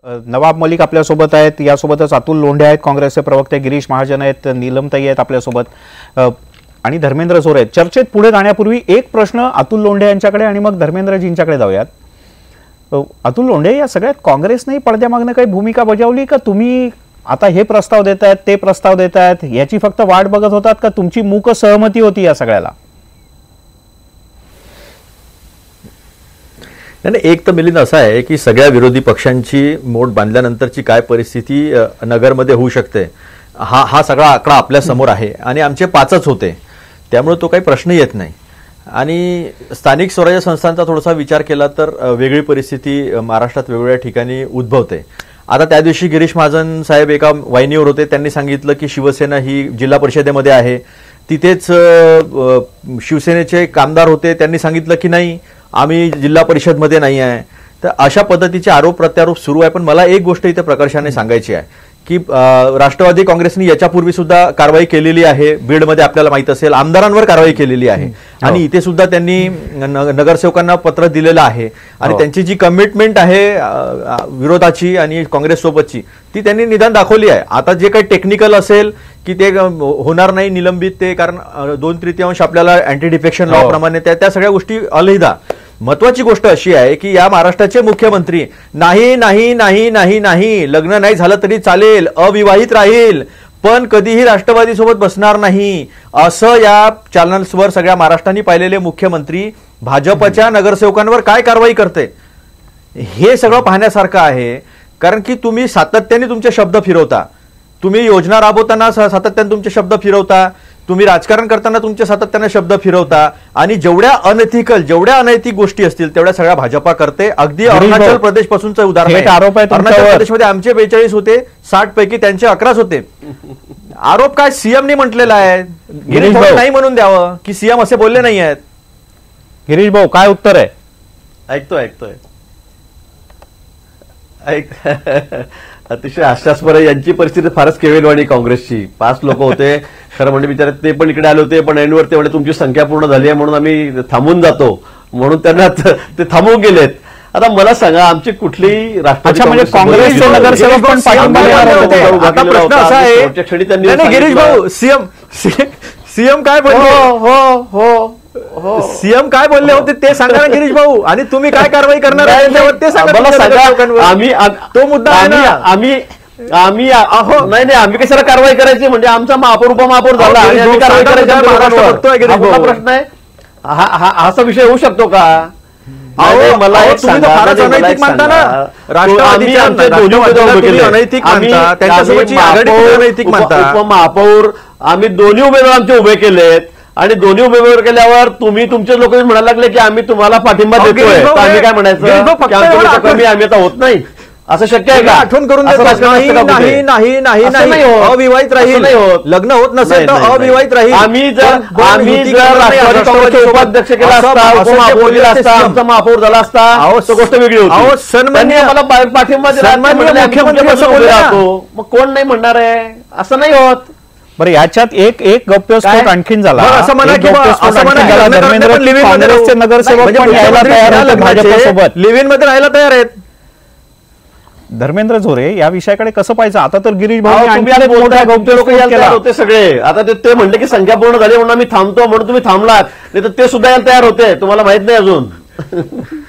नवाब मलिक आपल्यासोबत आहेत, यासोबतच अतुल लोंढे आहेत, काँग्रेसचे प्रवक्ते गिरीश महाजन आहेत, नीलमताई आहेत आपल्यासोबत आणि धर्मेंद्र जोर आहेत. चर्चेत पुढे जाण्यापूर्वी एक प्रश्न अतुल लोंढे यांच्याकडे आणि मग धर्मेंद्रजींच्याकडे जाऊयात. अतुल लोंढे, या सगळ्यात काँग्रेसने पडद्यामागनं काही भूमिका बजावली का? तुम्ही आता हे प्रस्ताव देतायत, ते प्रस्ताव देतायत, याची फक्त वाट बघत होतात का तुमची मूक सहमती होती या सगळ्याला? नाही, एक तर मिलिंद असा आहे की सगळ्या विरोधी पक्षांची मोठ बांधल्यानंतरची काय परिस्थिती नगरमध्ये होऊ शकते हा सगळा आकडा आपल्या समोर आहे आणि आमचे 5च होते, त्यामुळे तो काही प्रश्न येत नाही. आणि स्थानिक स्वराज्य संस्थांचा थोडासा विचार केला तर वेगळी परिस्थिती महाराष्ट्रात वेगवेगळ्या ठिकाणी उद्भवते. आता त्या दिवशी गिरीश महाजन साहेब एका वाहिनीवर होते, त्यांनी सांगितलं की शिवसेना ही जिल्हा परिषदेमध्ये आहे. तिथेच शिवसेनेचे कामदार होते, त्यांनी सांगितलं की नाही आम्ही जिल्हा परिषदमध्ये नाही आहे. तर अशा पद्धतीचे आरोप प्रत्यारोप सुरू आहे. पण मला एक गोष्ट इथे प्रकर्षाने सांगायची आहे की राष्ट्रवादी काँग्रेसने याच्यापूर्वी सुद्धा कारवाई केलेली आहे. बीडमध्ये आपल्याला माहित असेल आमदारांवर कारवाई केलेली आहे आणि इथे सुद्धा त्यांनी नगरसेवकांना पत्र दिलेलं आहे आणि त्यांची जी कमिटमेंट आहे विरोधाची आणि काँग्रेस सोबतची ती त्यांनी निदान दाखवली आहे. आता जे काही टेक्निकल असेल की ते होणार नाही निलंबित, ते कारण 2/3 आपल्याला अँटी डिफेक्शन लॉ प्रमाणे त्या सगळ्या गोष्टी अलहिदा. महत्वाची गोष्ट अशी आहे की या महाराष्ट्राचे मुख्यमंत्री नाही नाही नाही नाही नाही लग्न नाही झालं तरी चालेल, अविवाहित राहील, पण कधीही राष्ट्रवादी सोबत बसणार नाही, असं या चॅनल्सवर सगळ्या महाराष्ट्राने पाहिलेले मुख्यमंत्री भाजपच्या नगरसेवकांवर काय कारवाई करते हे सगळं पाहण्यासारखं आहे. कारण की तुम्ही सातत्याने तुमचे शब्द फिरवता, तुम्ही योजना राबवताना सातत्याने तुमचे शब्द फिरवता, तुम्ही राजकारण करताना तुमचे सातत्याने शब्द फिरवता आणि जेवढ्या अनैतिक गोष्टी असतील तेवढ्या सगळ्या भाजपा करते. अगदी अरुणाचल प्रदेश पासूनचं उदाहरण आहे. अरुणाचल प्रदेशमध्ये आमचे 42 होते, 60 पैकी त्यांचे 11च होते. आरोप काय सीएमनी म्हटलेला आहे, गिरीश भाऊ नाही म्हणून द्यावं की सीएम असे बोलले नाही आहेत. गिरीश भाऊ काय उत्तर आहे? ऐकतोय अतिशय हास्यास्पद आहे. यांची परिस्थिती फारच केविलवाणी काँग्रेसची. 5 लोक होते, खरं म्हणजे बिचारे ते पण इकडे आले होते, पण ऐनवर ते म्हणजे तुमची संख्या पूर्ण झाली आहे म्हणून आम्ही थांबून जातो म्हणून त्यांना ते थांबून गेलेत. आता मला सांगा आमची कुठलीही राष्ट्रवादी काँग्रेसचे नगरसेवक पण पाठिंबा आता प्रश्न असा आहे गिरीश भाऊ सीएम काय बोलले, सीएम काय बोलले होते ते सांगा ना गिरीश भाऊ, आणि तुम्ही काय कारवाई करणार ते सांगा. आम्ही तो मुद्दा आहे ना, आम्ही आम्ही कशाला कारवाई करायची, म्हणजे आमचा महापौर उपमहापौर झाला आणि आम्ही कारवाई करायचा प्रश्न आहे. असा विषय होऊ शकतो का? मला एक उपमहापौर आम्ही दोन्ही उमेदवार आमचे उभे केलेत आणि दोन्ही उमेदवार केल्यावर तुम्ही तुमचे लोक म्हणायला लागले की आम्ही तुम्हाला पाठिंबा देतोय, आम्ही काय म्हणायचं आम्ही आता होत नाही असं शक्य आहे का? आठवण करून नाही नाही नाही नाही अविवाहित राहील, लग्न होत नसेल तर अविवाहित राहील. आम्ही जर राष्ट्रवादी काँग्रेसचे उपाध्यक्ष केला असता, उपमहापौर केला असता, आमचा महापौर झाला असता, गोष्ट वेगळी होती. सन्माननीय मला पाठिंबा दिला, मग कोण नाही म्हणणार आहे? असं नाही होत. बरं, याच्यात एक गप्पस्फोट आणखीन झाला. असं म्हणा की धर्मेंद्र नगरसेवक भाजपसोबत लिव्ह इन मध्ये राहायला तयार आहेत. धर्मेंद्र जोरे, या विषयाकडे कसं पाहिजे? आता तर गिरीश भाऊ होते सगळे, आता ते म्हणले की संख्या पूर्ण झाली म्हणून आम्ही थांबतो म्हणून तुम्ही थांबलात, नाही तर ते सुद्धा यायला तयार होते. तुम्हाला माहित नाही अजून.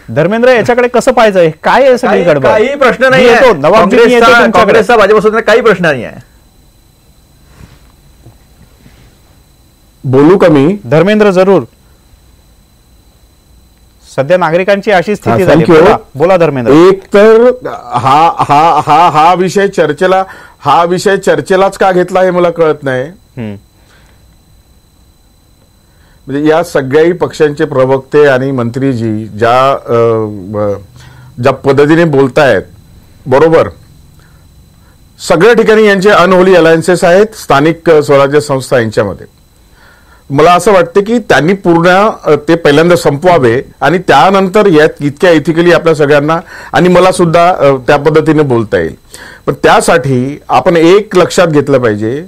धर्मेंद्र, याच्याकडे कसं पाहिजे? काय आहे सगळी गडबड? काही प्रश्न नाही आहे. काँग्रेसचा भाजपसोबत काही प्रश्न नाही आहे. बोलू कमी धर्मेंद्र, जरूर. सध्या नागरिकांची अशी स्थिती झाली. बोला धर्मेंद्र. एक तर हा विषय चर्चेलाच का घेतला हे मला कळत नाही. म्हणजे या सगळ्याही पक्षांचे प्रवक्ते आणि मंत्रीजी ज्या पद्धतीने बोलतायत, बरोबर, सगळ्या ठिकाणी यांचे अनहोली अलायन्सेस आहेत स्थानिक स्वराज्य संस्था यांच्यामध्ये. मला असं वाटतं की त्यांनी पूर्ण ते पहिल्यांदा संपवावे आणि त्यानंतर यात इतक्या एथिकली आपल्या सगळ्यांना आणि मला सुद्धा त्या पद्धतीने बोलता येईल. पण त्यासाठी आपण एक लक्षात घेतलं पाहिजे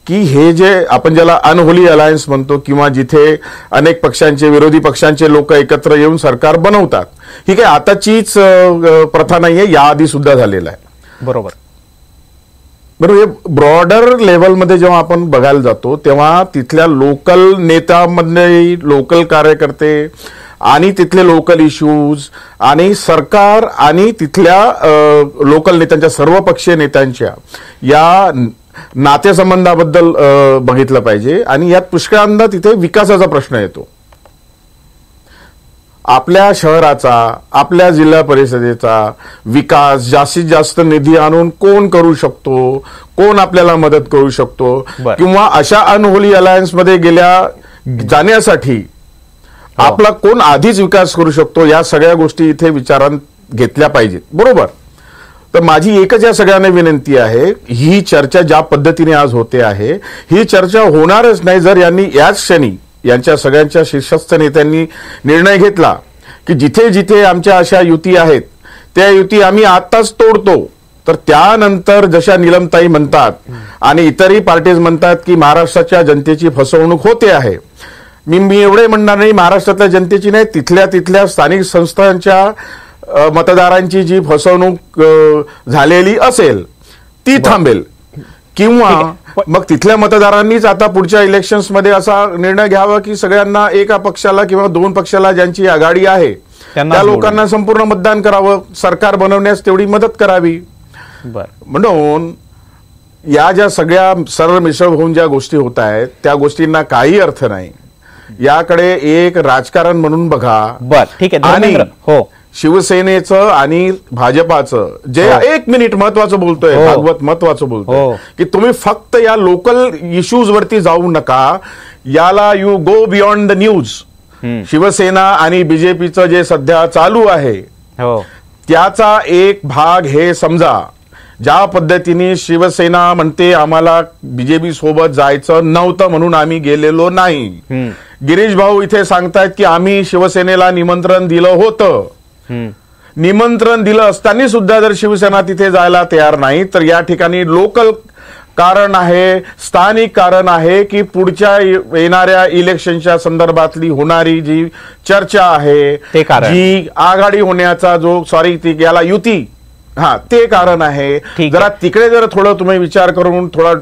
की हे जे आपण ज्याला अनहोली अलायन्स म्हणतो किंवा जिथे अनेक पक्षांचे विरोधी पक्षांचे लोक एकत्र येऊन सरकार बनवतात, ही काही आताचीच प्रथा नाहीये, याआधी सुद्धा झालेला आहे. बरोबर. बरोबर. ब्रॉडर लेवलमध्ये जेव्हा आपण बघायला जातो तेव्हा तिथल्या लोकल नेत्यामध्ये लोकल कार्यकर्ते आणि तिथले लोकल इश्यूज आणि सरकार आणि तिथल्या लोकल नेत्यांच्या सर्वपक्षीय नेत्यांच्या या नातेसंबंधाबद्दल बघितलं पाहिजे. आणि यात पुष्कळदा तिथे विकासाचा प्रश्न येतो. आपल्या शहराचा, आपल्या जिल्हा परिषदेचा विकास जास्तीत जास्त निधी आणून कोण करू शकतो, कोण आपल्याला मदत करू शकतो, किंवा अशा अनहोली अलायन्समध्ये जाण्यासाठी आपला कोण आधीच विकास करू शकतो, या सगळ्या गोष्टी इथे विचारात घेतल्या पाहिजेत. बरोबर. तर माझी एकच या सगळ्यांना विनंती आहे, ही चर्चा ज्या पद्धतीने आज होते आहे ही चर्चा होणारच नाही जर यांनी याच क्षणी यांच्या सगळ्यांच्या शीर्षस्थ नेत्यांनी निर्णय घेतला की जिथे जिथे आमच्या अशा युती आहेत त्या युती आम्ही आत्ताच तोडतो. तर त्यानंतर जशा नीलमताई म्हणतात आणि इतरही पार्टीज म्हणतात की महाराष्ट्राच्या जनतेची फसवणूक होते आहे, मी एवढे म्हणणार नाही महाराष्ट्रातल्या जनतेची नाही, तिथल्या स्थानिक संस्थांच्या मतदारांची जी फसवणूक झालेली असेल ती थांबेल. किंवा मग तिथल्या मतदारांनीच आता पुढच्या इलेक्शन्समध्ये असा निर्णय घ्यावा की सगळ्यांना एका पक्षाला किंवा दोन पक्षाला ज्यांची आघाडी आहे त्या लोकांना संपूर्ण मतदान करावं, सरकार बनवण्यास तेवढी मदत करावी. म्हणून या ज्या सगळ्या सरळ मिसळ होऊन ज्या गोष्टी होत आहेत त्या गोष्टींना काही अर्थ नाही. याकडे एक राजकारण म्हणून बघा. ठीक आहे. आणि हो, शिवसेनेचं आणि भाजपाचं जे एक मिनिट महत्वाचं बोलतोय, भागवत महत्वाचं बोलतोय की तुम्ही फक्त या लोकल इश्यूज वरती जाऊ नका, याला you go beyond the news. Shiv Sena आणि बीजेपीचं जे सध्या चालू आहे त्याचा एक भाग हे समजा. ज्या पद्धतीने शिवसेना म्हणते आम्हाला बीजेपी सोबत जायचं नव्हतं म्हणून आम्ही गेलेलो नाही, गिरीश भाऊ इथे सांगतायत की आम्ही शिवसेनेला निमंत्रण दिलं होतं. निमंत्रण दिलं असताना सुद्धा जर शिवसेना तिथे जायला तयार नाही तर या ठिकाणी लोकल कारण आहे, स्थानिक कारण आहे की पुढच्या येणाऱ्या इलेक्शनच्या संदर्भातली होणारी जी चर्चा आहे, जी आघाडी होण्याचा जो याला युती, ते कारण आहे. जरा तिकडे जर थोडं तुम्ही विचार करून थोडा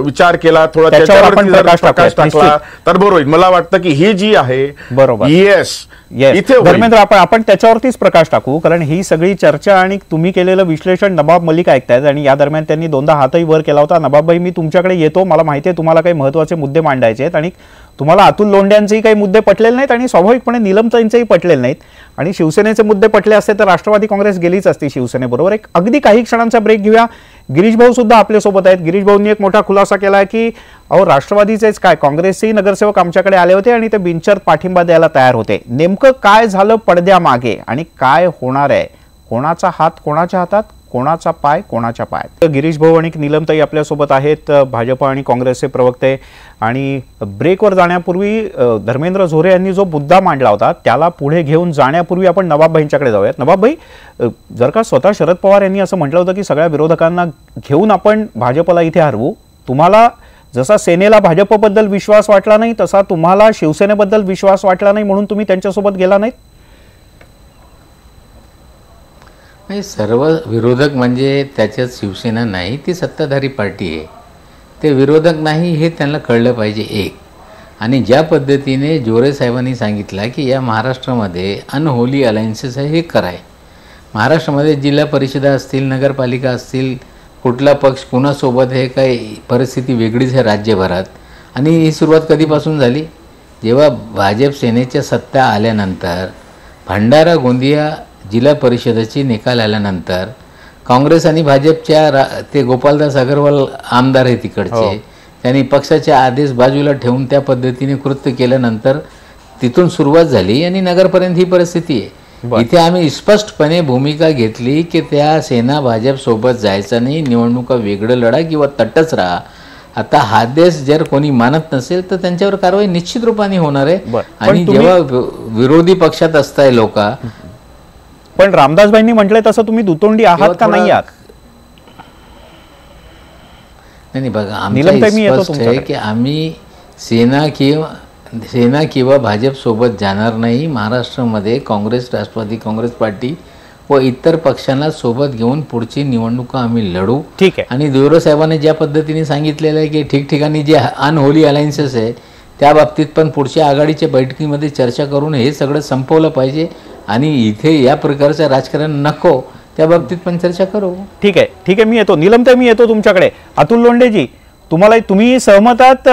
विचार केला, थोडा त्याच्यावरती जर प्रकाश टाकला तर बरोबर होईल. मला वाटतं की ही जी आहे बरोबर. येस इथे धर्मेंद्र आपण त्याच्यावरतीच प्रकाश टाकू, कारण ही सगळी चर्चा आणि तुम्ही केलेलं विश्लेषण नवाब मलिक ऐकतायत आणि या दरम्यान त्यांनी दोनदा हातही वर केला होता. नवाबभाई, मी तुमच्याकडे येतो. मला माहिती आहे तुम्हाला काही महत्वाचे मुद्दे मांडायचे आहेत आणि तुम्हाला अतुल लोंढ्यांचेही काही मुद्दे पटलेले नाहीत आणि स्वाभाविकपणे नीलमताईंचेही पटलेले नाहीत. आणि शिवसेनेचे मुद्दे पटले असते तर राष्ट्रवादी काँग्रेस गेलीच असती शिवसेनेबरोबर. एक अगदी काही क्षणांचा ब्रेक घेऊया. गिरीश भाऊ सुद्धा आपल्यासोबत आहेत. गिरीश भाऊंनी एक मोठा खुलासा केला की अहो, राष्ट्रवादीचेच काय काँग्रेसचेही नगरसेवक आमच्याकडे आले होते आणि ते बिनशर्त पाठिंबा द्यायला तयार होते. नेमकं काय झालं पडद्यामागे आणि काय होणार आहे? कोणाचा हात कोणाच्या हातात, कोणाचा पाय कोणाच्या पायात? गिरीश भाऊ आणि नीलमताई आपल्यासोबत आहेत, भाजप आणि काँग्रेसचे प्रवक्ते. आणि ब्रेकवर जाण्यापूर्वी धर्मेंद्र झोरे यांनी जो मुद्दा मांडला होता त्याला पुढे घेऊन जाण्यापूर्वी आपण नवाबभाईंच्याकडे जाऊयात. नवाबभाई, जर का स्वतः शरद पवार यांनी असं म्हटलं होतं की सगळ्या विरोधकांना घेऊन आपण भाजपला इथे हरवू, तुम्हाला जसा सेनेला भाजपबद्दल विश्वास वाटला नाही तसा तुम्हाला शिवसेनेबद्दल विश्वास वाटला नाही म्हणून तुम्ही त्यांच्यासोबत गेला नाहीत? नाही, सर्व विरोधक म्हणजे त्याच्यात शिवसेना नाही, ती सत्ताधारी पार्टी आहे. ते विरोधक नाही हे त्यांना कळलं पाहिजे एक. आणि ज्या पद्धतीने जोरे साहेबांनी सांगितलं की या महाराष्ट्रामध्ये अनहोली अलायन्सेस आहे हे कराय. महाराष्ट्रामध्ये जिल्हा परिषदा असतील, नगरपालिका असतील, कुठला पक्ष कुणासोबत हे काही परिस्थिती वेगळीच आहे राज्यभरात. आणि ही सुरुवात कधीपासून झाली? जेव्हा भाजप सेनेच्या सत्ता आल्यानंतर, भंडारा गोंदिया जिल्हा परिषदेची निकाल आल्यानंतर काँग्रेस आणि भाजपच्या ते गोपालदास अग्रवाल आमदार आहे तिकडचे, त्यांनी पक्षाचे आदेश बाजूला ठेवून त्या पद्धतीने कृत्य केल्यानंतर तिथून सुरुवात झाली आणि नगरपर्यंत ही परिस्थिती आहे. इथे आम्ही स्पष्टपणे भूमिका घेतली की त्या सेना भाजप सोबत जायचं नाही, निवडणुका वेगळं लढा किंवा तटच राहा. आता हा देश जर कोणी मानत नसेल तर त्यांच्यावर कारवाई निश्चित रूपाने होणार आहे. आणि जेव्हा विरोधी पक्षात असताय लोक, पण रामदासबाईंनी म्हटलंय तसं तुम्ही दुतोंडी आहात का नाही आहात? नाही बघा, आमचं स्पष्ट आहे की आम्ही सेना किंवा भाजप सोबत जाणार नाही. महाराष्ट्रामध्ये काँग्रेस, राष्ट्रवादी काँग्रेस पार्टी व इतर पक्षांना सोबत घेऊन पुढची निवडणुका आम्ही लढू. ठीक आहे. आणि देवरे साहेबांनी ज्या पद्धतीने सांगितलेलं आहे की ठिकठिकाणी जे अनहोली अलायन्सेस आहे त्या बाबतीत पण पुढच्या आघाडीच्या बैठकीमध्ये चर्चा करून हे सगळं संपवलं पाहिजे आणि इथे या प्रकारचं राजकारण नको त्या बाबतीत पण चर्चा करू. ठीक आहे, ठीक आहे. मी येतो नीलमताई, मी येतो तुमच्याकडे. अतुल लोंढेजी, तुम्ही सहमत आहात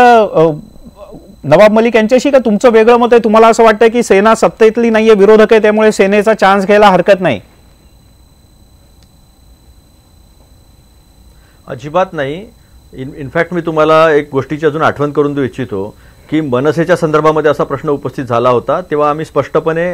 नवाब मलिक यांच्याशी का तुमचं वेगळं मत आहे? तुम्हाला असं वाटतं की सेना सत्तेतली नाहीये, विरोधक आहे, त्यामुळे सेनेचा चान्स घ्यायला हरकत नाही? अजिबात नाही. इनफॅक्ट मी तुम्हाला एक गोष्टीची अजून आठवण करून देऊ इच्छितो की मनसेच्या संदर्भामध्ये असा प्रश्न उपस्थित झाला होता तेव्हा आम्ही स्पष्टपणे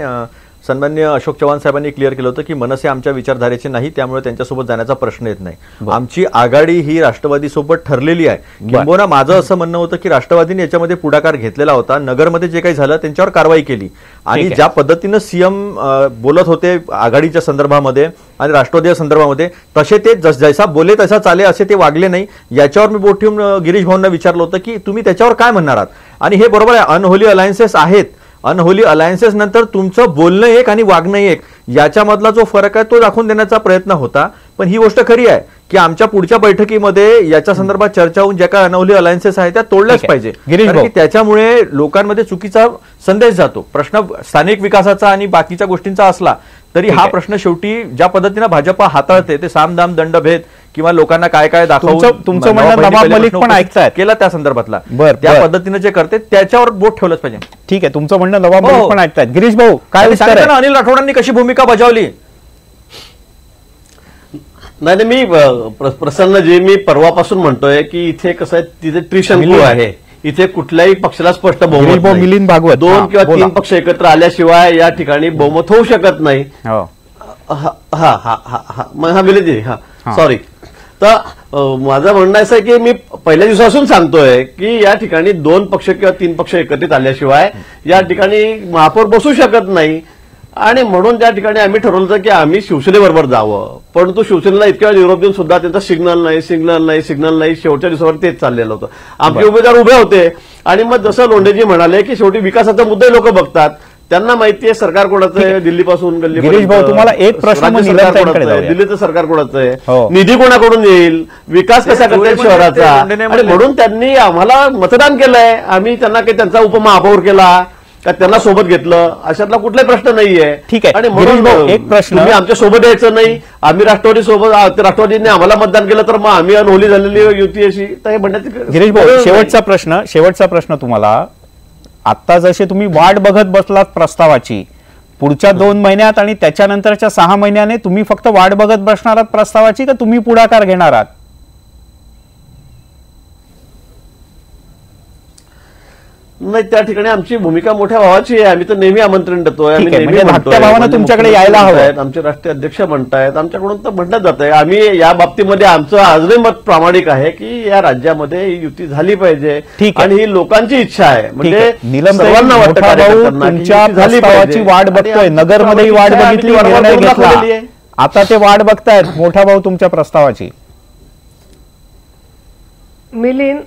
सन्माननीय अशोक चव्हाण साहेबांनी क्लिअर केलं होतं की मनसे आमच्या विचारधारेचे नाही, त्यामुळे त्यांच्यासोबत जाण्याचा प्रश्न येत नाही. आमची आघाडी ही राष्ट्रवादीसोबत ठरलेली आहे. किंबहुना माझं असं म्हणणं होतं की राष्ट्रवादीने याच्यामध्ये पुढाकार घेतलेला होता. नगरमध्ये जे काही झालं त्यांच्यावर कारवाई केली आणि ज्या पद्धतीनं सीएम बोलत होते आघाडीच्या संदर्भामध्ये आणि राष्ट्रवादीच्या संदर्भामध्ये तसे ते जैसा बोले तसा चाले असे ते वागले नाही. याच्यावर मी बोट ठेवून गिरीश भाऊंना विचारलं होतं की तुम्ही त्याच्यावर काय म्हणणार आहात. आणि हे बरोबर आहे, अनहोली अलायन्सेस आहेत. अनहोली अलायन्सेस नंतर तुमचं बोलणं एक आणि वागणं एक याच्यामधला जो फरक आहे तो दाखवून देण्याचा प्रयत्न होता. पण ही गोष्ट खरी आहे की आमच्या पुढच्या बैठकीमध्ये याच्या संदर्भात चर्चा होऊन ज्या काही अनहोली अलायन्सेस आहेत त्या तोडल्याच पाहिजे, कारण की त्याच्यामुळे लोकांमध्ये चुकीचा संदेश जातो. प्रश्न स्थानिक विकासाचा आणि बाकीच्या गोष्टींचा असला तरी हा प्रश्न शेवटी ज्या पद्धतीनं भाजपा हाताळते ते सामदाम दंडभेद किंवा लोकांना काय काय दाखवून तुमचं म्हणणं नवाब मलिक पण ऐकतायत केला त्या संदर्भातला त्या पद्धतीने जे करते त्याच्यावर बोट ठेवलंच पाहिजे. ठीक आहे, तुमचं म्हणणं नवाब मलिक पण ऐकतायत. गिरीश भाऊ काय सांगता ना, अनिल राठोडांनी कशी भूमिका बजावली? नाही, मी प्रसन्न जे मी परवापासून म्हणतोय की इथे कसं आहे, तिथे त्रिशंकू आहे. इथे कुठल्याही पक्षाला स्पष्ट बहुमत नाही. मिलिंद भागवत 2 किंवा 3 पक्ष एकत्र आल्याशिवाय या ठिकाणी बहुमत होऊ शकत नाही. सॉरी. तर माझं म्हणणं असं आहे की मी पहिल्या दिवसापासून सांगतोय की या ठिकाणी 2 पक्ष किंवा 3 पक्ष एकत्रित आल्याशिवाय या ठिकाणी महापौर बसू शकत नाही. आणि म्हणून त्या ठिकाणी आम्ही ठरवलं होतं की आम्ही शिवसेनेबरोबर जावं, परंतु शिवसेनेला इतक्या वेळ निरोप देऊन सुद्धा त्यांचा सिग्नल नाही शेवटच्या दिवसावर तेच चाललेलं होतं. आमचे उमेदवार उभे होते आणि मग जसं लोंढेजी म्हणाले की शेवटी विकासाचा मुद्दाही लोक बघतात. त्यांना माहिती आहे सरकार कोणाचं आहे, दिल्लीपासून गिरीश भाऊ तुम्हाला एक प्रश्न दिल्लीचं सरकार कोणाचं आहे, निधी कोणाकडून येईल, विकास कसा करता शहराचा, आणि म्हणून त्यांनी आम्हाला मतदान केलंय. आम्ही त्यांना काही त्यांचा उपमहापौर केला का त्यांना सोबत घेतलं अशातला कुठलाही प्रश्न नाहीये. ठीक आहे, आणि म्हणून एक प्रश्न, तुम्ही आमच्या सोबत यायचं नाही, आम्ही राष्ट्रवादी सोबत, राष्ट्रवादीने आम्हाला मतदान केलं तर मग आम्ही अनहोली झालेली युती अशी, तर हे म्हणण्यात. गिरीश भाऊ शेवटचा प्रश्न तुम्हाला, आता जसे तुम्ही वाट बघत बसलात प्रस्तावाची, पुढच्या 2 महिन्यात आणि त्याच्यानंतरच्या 6 महिन्याने तुम्ही फक्त वाट बघत बसणार आहात प्रस्तावाची का तुम्ही पुढाकार घेणार आहात? नाही, त्या ठिकाणी आमची भूमिका मोठ्या भावाची आहे. आम्ही तर नेहमी आमंत्रण देतोय, धाकट्या भावानं तुमच्याकडे यायला हवं. आमचे राष्ट्रीय अध्यक्ष म्हणतायत, आमच्याकडून तर म्हणण्यात जात आहे. आम्ही या बाबतीमध्ये आमचं अजूनही मत प्रामाणिक आहे की या राज्यामध्ये युती झाली पाहिजे आणि ही लोकांची इच्छा आहे. म्हणजे सर्वांना वाटतं तुमच्या प्रस्तावाची वाट बघतोय, नगरमध्येही वाट बघितली, निर्णय घेतला, आता ते वाट बघतायत मोठा भाऊ तुमच्या प्रस्तावाची. मिलिंद,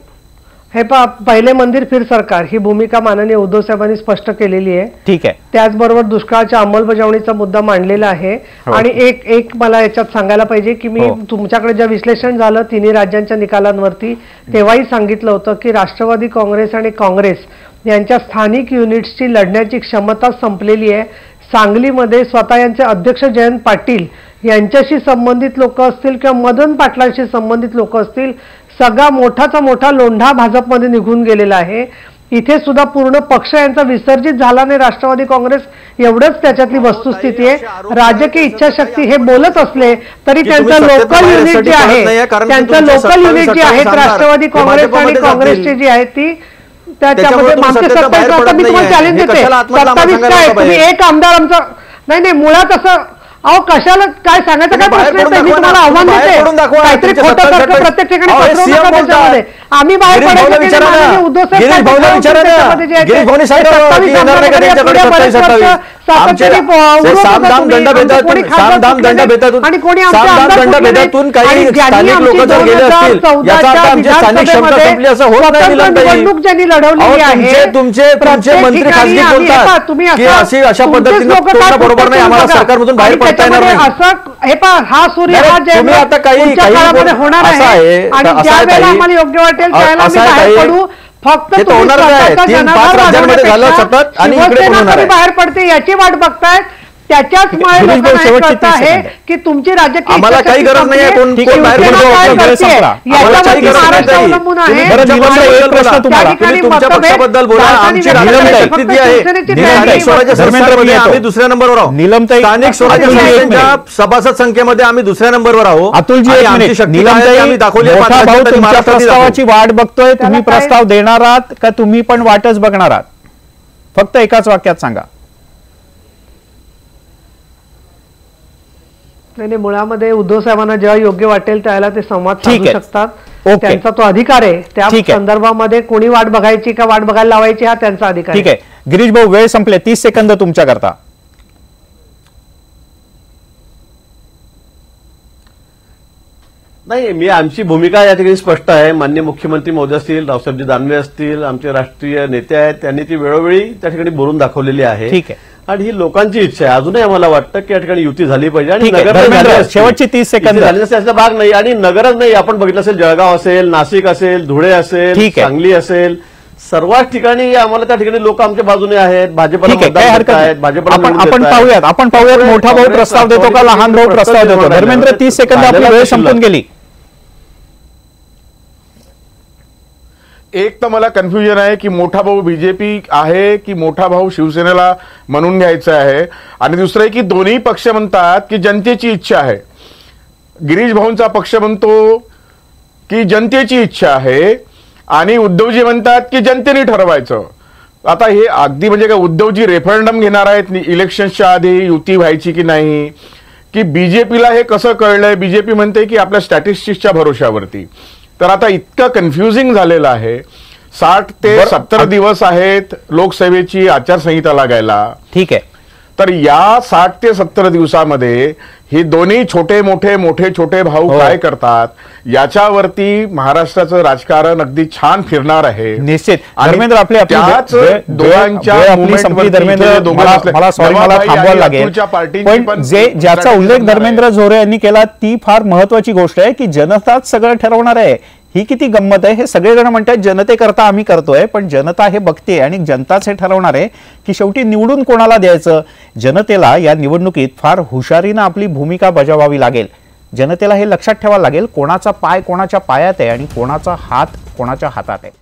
हे पहिले मंदिर फिर सरकार ही भूमिका माननीय उद्धव साहेबांनी स्पष्ट केलेली आहे. ठीक आहे. त्याचबरोबर दुष्काळाच्या अंमलबजावणीचा मुद्दा मांडलेला आहे. आणि एक मला याच्यात सांगायला पाहिजे की मी तुमच्याकडे जे विश्लेषण झालं तिन्ही राज्यांच्या निकालांवरती तेव्हाही सांगितलं होतं की राष्ट्रवादी काँग्रेस आणि काँग्रेस यांच्या स्थानिक युनिट्सची लढण्याची क्षमता संपलेली आहे. सांगलीमध्ये स्वतः यांचे अध्यक्ष जयंत पाटील यांच्याशी संबंधित लोक असतील किंवा मदन पाटलांशी संबंधित लोक असतील, सगळा मोठाचा मोठा लोंढा भाजपमध्ये निघून गेलेला आहे. इथे सुद्धा पूर्ण पक्ष यांचा विसर्जित झाला नाही राष्ट्रवादी काँग्रेस, एवढंच त्याच्यातली वस्तुस्थिती आहे. राजकीय इच्छाशक्ती हे बोलत असले तरी त्यांचं लोकल युनिट जे आहे, त्यांचं लोकल युनिट जे आहेत राष्ट्रवादी काँग्रेस आणि काँग्रेसची जी आहे ती, त्याच्यामध्ये मागचे 27 आता मी तुम्हाला चॅलेंज देते, 27 काय तुम्ही एक आमदार आमचा नाही मुळात असं अहो कशाला काय सांगायचं काय प्रश्न आहे. मी तुम्हाला आव्हान देते, काहीतरी खोटं सारखं प्रत्येक ठिकाणी पसरवू नका त्याच्यामध्ये. आम्ही बाहेर गिरीश भाऊला पडायचं विचारा नाही, ना. माननीय उद्धव साहेब गिरीश भाऊला ठाकरे विचारा ना. त्याच्यामध्ये जे आहे ते गिरीश भाऊनी सांगितलं की 27 येणार नाही का आमदार त्यांच्याकडे पुढे 27, बरेच 27. सातत्याने विरोध सामदाम होता तुम्ही, दंडभेदातून कोणी खासदार सामदाम फुटले नाहीत दंडभेदातून आणि कोणी आमचे सामदाम आमदार फुटले दंडभेदातून नाहीत. काही आणि ज्यांनी स्थानिक आमची लोक जर गेले असतील 2014 याचा अर्थ आमची स्थानिक क्षमता विधानसभेमध्ये संपली असं होत नाही. स्वतंत्र नीलमताई, निवडणूक ज्यांनी लढवलेली आहे तुमचे प्रत्येक मंत्री ठिकाणी खासगी आम्ही बोलतात हे तुम्ही की असं- अशी अशा तुमचेच पद्धतीने लोकं काय करणं बरोबर नाही, बोलतात आम्हाला बघा. सरकारमधून बाहेर आणि पडता येणार त्याच्यामध्ये नाही. असं हे पहा, हा सूर्य नाही, हा जय तुम्ही आता काही काळामध्ये होणार असं आहे आहे, आणि असं ज्या आहे वेळेला ताई, आम्हाला योग्य वाटेल त्यावेळेला असं आम्ही आहे बाहेर ताई, पडू. फक्त ते तर तुम्ही होणारच आहे. स्वतःचा 3-5 जनाधार राज्यांमध्ये झालं वाढवण्यापेक्षा सतत आणि इकडे पण शिवसेना होणार कधी आहे. बाहेर पडते याची वाट बघतायत. त्याच्याच मुळे गिरीश भाऊ, लोकांना हे शेवटची कळत 30 आहे सेकंद. की तुमची राजकीय आम्हाला काही इच्छाशक्ती गरज नाहीये, संपली. कोण बाहेर शिवसेना पडतो, काय आपला वेळ करते? संपला. आम्हाला काही याच्यावरती गरज महाराष्ट्र नाही. अवलंबून तुम्ही आहे. बरं, नीलमताई, तुमच्या एक प्रश्न बद्दल तुम्हाला. बोला. तुम्ही तुमच्या मतभेद पक्षाबद्दल बोला, राजधानी आमची व्यक्त राजकीय करते. परिस्थिती फक्त आहे. शिवसेनेची नीलमताई, तयारी स्थानिक स्वराज्य धर्मेंद्र संस्थांमध्ये मी येतो. आम्ही दुसऱ्या नंबरवर आहोत. नीलमताई, स्थानिक स्वराज्य अतुलजी, एक संस्थांच्या मिनिट. सभासद संख्येमध्ये आम्ही दुसऱ्या नंबरवर आहोत. अतुलजी, आणि एक आमची मिनिट. शक्ती काय आहे ते नीलमताई, आम्ही दाखवली आहे. मोठा पाच भाऊ राज्यात आणि तुमच्या महाराष्ट्रातही प्रस्तावाची दाखवू. वाट बघतोय, तुम्ही त्याला काय? प्रस्ताव देणार आहात का तुम्ही पण वाटच बघणार आहात? फक्त एकाच वाक्यात सांगा. नाही, मुळामध्ये उद्धव साहेबांना जेव्हा योग्य वाटेल त्याला ते संवाद ठीक साधू आहे. शकतात. ओके. त्यांचा तो अधिकार आहे. त्या ठीक आहे. संदर्भामध्ये कोणी वाट बघायची का वाट बघायला लावायची हा त्यांचा अधिकार ठीक आहे. गिरीश भाऊ, वेळ संपले. 30 सेकंद तुमच्याकरता. नाही, आमची भूमिका या ठिकाणी स्पष्ट आहे. माननीय मुख्यमंत्री महोदय असतील, रावसाहेबजी दानवे असतील, आमचे राष्ट्रीय नेते आहेत, त्यांनी ती वेळोवेळी त्या ठिकाणी बोलून दाखवलेली आहे. ठीक आहे. आणि ही लोकांची इच्छा आहे. अजूनही आम्हाला वाटतं की या ठिकाणी युती झाली पाहिजे आणि ठीक आहे. नगरला धर्मेंद्र, झाली असती. शेवटची 30 सेकंद. इथे झाली नसती याचा भाग नाही. आणि नगरच नाही, आपण बघितलं असेल जळगाव असेल, नाशिक असेल, धुळे असेल, ठीक आहे. सांगली असेल, सर्वच ठिकाणी आम्हाला त्या ठिकाणी लोक आमच्या बाजूने आहेत. भाजपला ठीक आहे, काही मतदान हरकत करतायत, नाही. भाजपला आपण निवडून देतायत. आपण पाहूयात मोठा भाऊ प्रस्ताव देतो का लहान भाऊ प्रस्ताव देतो. धर्मेंद्र, 30 सेकंद आपली वेळ संपून गेली. एक तर मला कन्फ्युजन आहे की मोठा भाऊ बीजेपी आहे की मोठा भाऊ शिवसेनेला म्हणून घ्यायचा आहे, आणि दुसरं आहे की दोन्ही पक्ष म्हणतात की जनतेची इच्छा आहे. गिरीश भाऊंचा पक्ष म्हणतो की जनतेची इच्छा आहे आणि उद्धवजी म्हणतात की जनतेने ठरवायचं. आता हे अगदी म्हणजे काय उद्धवजी रेफरंडम घेणार आहेत इलेक्शनच्या आधी युती व्हायची की नाही, की बीजेपीला हे कसं कळलंय? बीजेपी म्हणते की आपल्या स्टॅटिस्टिक्सच्या भरोशावरती. तर आता इतकं कन्फ्युजिंग झालेलं आहे. 60 ते 70 दिवस आहेत लोकसेवेची आचारसंहिता लागायला. ठीक आहे. तर या 60 ते 70 दिवसामध्ये हे दोन्ही छोटे छोटे भाऊ काय करतात याच्यावरती महाराष्ट्राचं राजकारण अगदी छान फिरणार आहे. निश्चित. आणि धर्मेंद्र, आपली त्याच दोघांच्या आपली movement संपली. वरती धर्मेंद्र, जे दोघं मला बसले, थांबवायला नवाबाई लागेल. आणि अतुलच्या पार्टींची पण पण ज्याचा strategy उल्लेख असणार आहे. धर्मेंद्र झोरे यांनी केला ती फार महत्वाची गोष्ट आहे की जनताच सगळं ठरवणार आहे. ही किती गंमत आहे. हे सगळेजण म्हणतात जनतेकरता आम्ही करतोय, पण जनता हे बघते आणि जनताच हे ठरवणार आहे की शेवटी निवडून कोणाला द्यायचं. जनतेला या निवडणुकीत फार हुशारीनं आपली भूमिका बजावावी लागेल. जनतेला हे लक्षात ठेवायला लागेल कोणाचा पाय कोणाच्या पायात आहे आणि कोणाचा हात कोणाच्या हातात आहे.